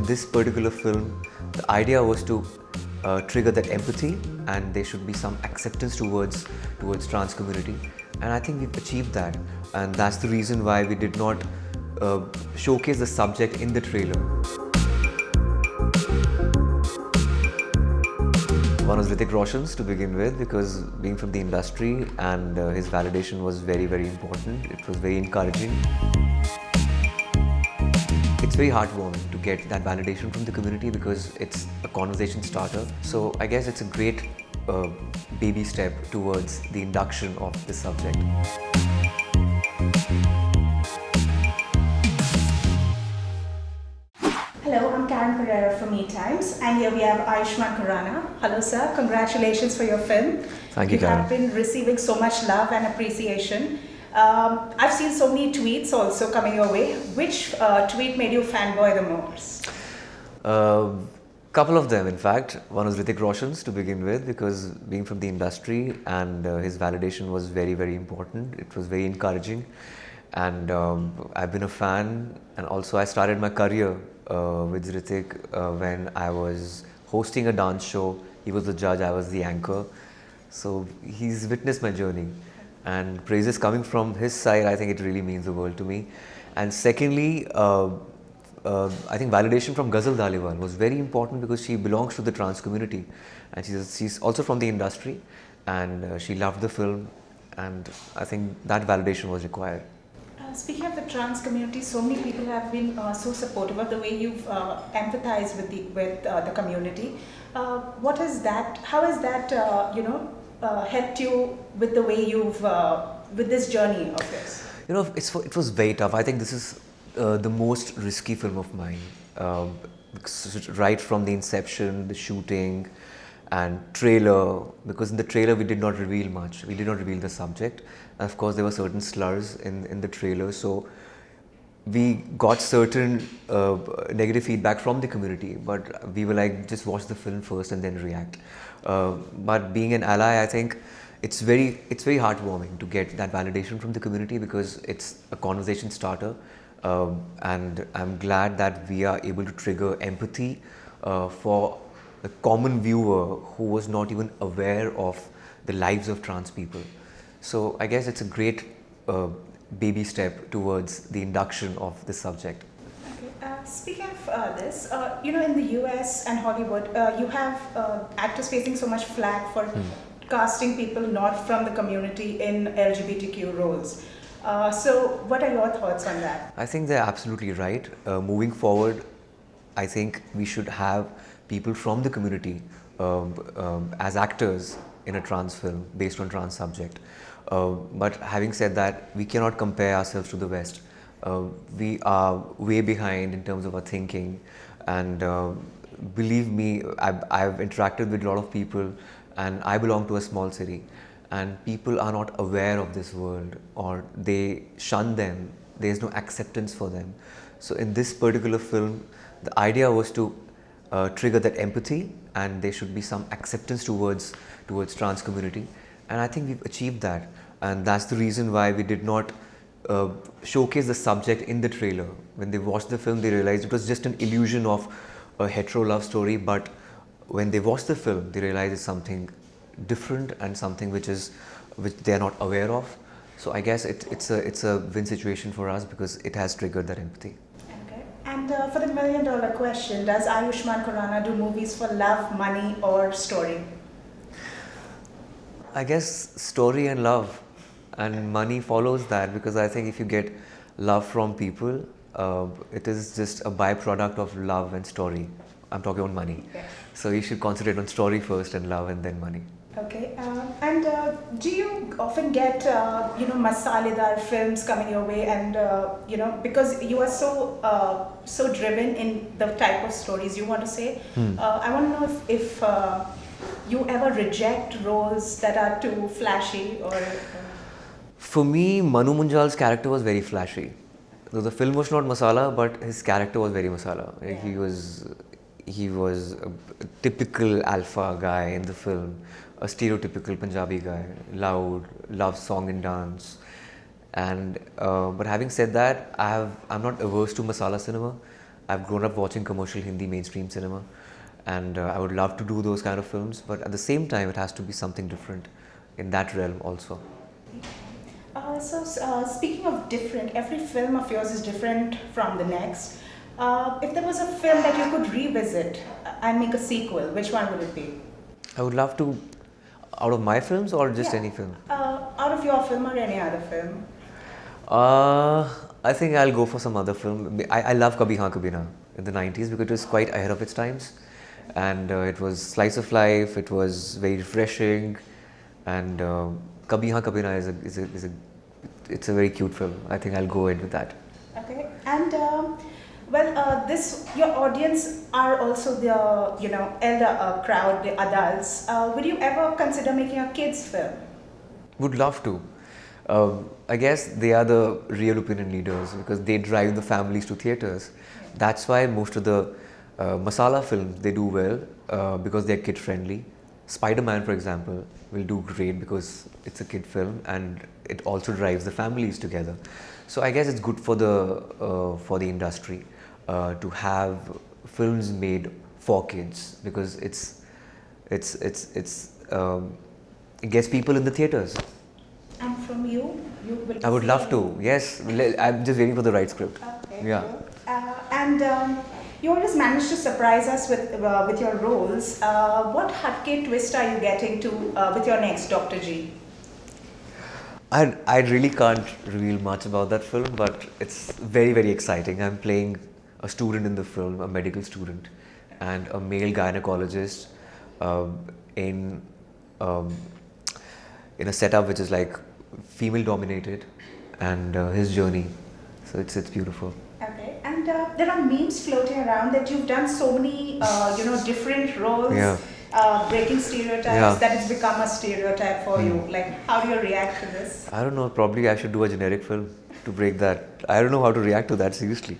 this particular film, the idea was to trigger that empathy, and there should be some acceptance towards trans community, and I think we've achieved that, and that's the reason why we did not showcase the subject in the trailer. One was Hrithik Roshan's to begin with, because being from the industry and his validation was very, very important. It was very encouraging. It's very heartwarming to get that validation from the community because it's a conversation starter. So I guess it's a great baby step towards the induction of the subject. Hello, I'm Karen Pereira from E-Times, and here we have Ayushmann Khurrana. Hello, sir. Congratulations for your film. Thank you, Karen. You have been receiving so much love and appreciation. I've seen so many tweets also coming your way. Which tweet made you fanboy the most? Couple of them, in fact. One was Hrithik Roshan's to begin with, because being from the industry and his validation was very, very important. It was very encouraging, and I've been a fan. And also, I started my career with Hrithik when I was hosting a dance show. He was the judge, I was the anchor. So he's witnessed my journey, and praises coming from his side, I think it really means the world to me. And secondly, I think validation from Ghazal Dhaliwal was very important because she belongs to the trans community, and she's also from the industry, and she loved the film, and I think that validation was required. Speaking of the trans community, so many people have been so supportive of the way you've empathized with the community. What is that? How has that helped you with the way you've with this journey of yours? You know, it was very tough. I think this is the most risky film of mine. Right from the inception, the shooting, and trailer, because in the trailer we did not reveal much. We did not reveal the subject. And of course, there were certain slurs in the trailer, so we got certain negative feedback from the community, but we were like, just watch the film first and then react. But being an ally, I think it's very heartwarming to get that validation from the community because it's a conversation starter, and I'm glad that we are able to trigger empathy for the common viewer who was not even aware of the lives of trans people. So I guess it's a great baby step towards the induction of the subject. Okay. Speaking of this, in the US and Hollywood, you have actors facing so much flack for casting people not from the community in LGBTQ roles. So what are your thoughts on that? I think they're absolutely right. Moving forward, I think we should have people from the community as actors in a trans film based on trans subject. But having said that, we cannot compare ourselves to the West. We are way behind in terms of our thinking, and believe me, I've interacted with a lot of people, and I belong to a small city, and people are not aware of this world, or they shun them. There's no acceptance for them. So in this particular film, the idea was to trigger that empathy, and there should be some acceptance towards trans community, and I think we've achieved that, and that's the reason why we did not showcase the subject in the trailer. When they watched the film, they realized it was just an illusion of a hetero love story, but when they watched the film, they realized it's something different and something which they are not aware of. So I guess it's a win situation for us because it has triggered that empathy. Okay. And for the $1 million question, does Ayushmann Khurrana do movies for love, money, or story? I guess story and love, and money follows that, because I think if you get love from people, it is just a byproduct of love and story. I'm talking about money. Okay. So you should concentrate on story first and love and then money. Okay. And do you often get masaledar films coming your way, and because you are so driven in the type of stories you want to say, I want to know if you ever reject roles that are too flashy or. For me, Manu Munjal's character was very flashy. Though the film was not masala, but his character was very masala. Like, he was a typical alpha guy in the film, a stereotypical Punjabi guy, loud, loves song and dance. And but having said that, I'm not averse to masala cinema. I've grown up watching commercial Hindi mainstream cinema, and I would love to do those kind of films. But at the same time, it has to be something different in that realm also. Speaking of different, every film of yours is different from the next. If there was a film that you could revisit and make a sequel, which one would it be? I would love to, out of my films or just Yeah. any film. Out of your film or any other film? I think I'll go for some other film. I love Kabhi Haan Kabhi Na in the 90s because it was quite ahead of its times, and it was slice of life. It was very refreshing, and Kabhi Haan Kabhi Na is a it's a very cute film. I think I'll go ahead with that. Okay, and this your audience are also the elder crowd, the adults. Would you ever consider making a kids film? Would love to. I guess they are the real opinion leaders because they drive the families to theaters. That's why most of the masala films they do well because they're kid friendly. Spider-Man, for example, will do great because it's a kid film and it also drives the families together. So I guess it's good for the industry to have films made for kids because it gets people in the theaters. And from you will. I would love to. Yes, I'm just waiting for the right script. Okay. Yeah. Cool. And you always manage to surprise us with your roles. What hatke twist are you getting to with your next Dr. G? I really can't reveal much about that film, but it's very, very exciting. I'm playing a student in the film, a medical student, and a male gynecologist in in a setup which is like female dominated, and his journey. So it's beautiful. Okay, and there are memes floating around that you've done so many, different roles, Yeah. Breaking stereotypes, Yeah. that it's become a stereotype for you. Like, how do you react to this? I don't know. Probably I should do a generic film to break that. I don't know how to react to that seriously.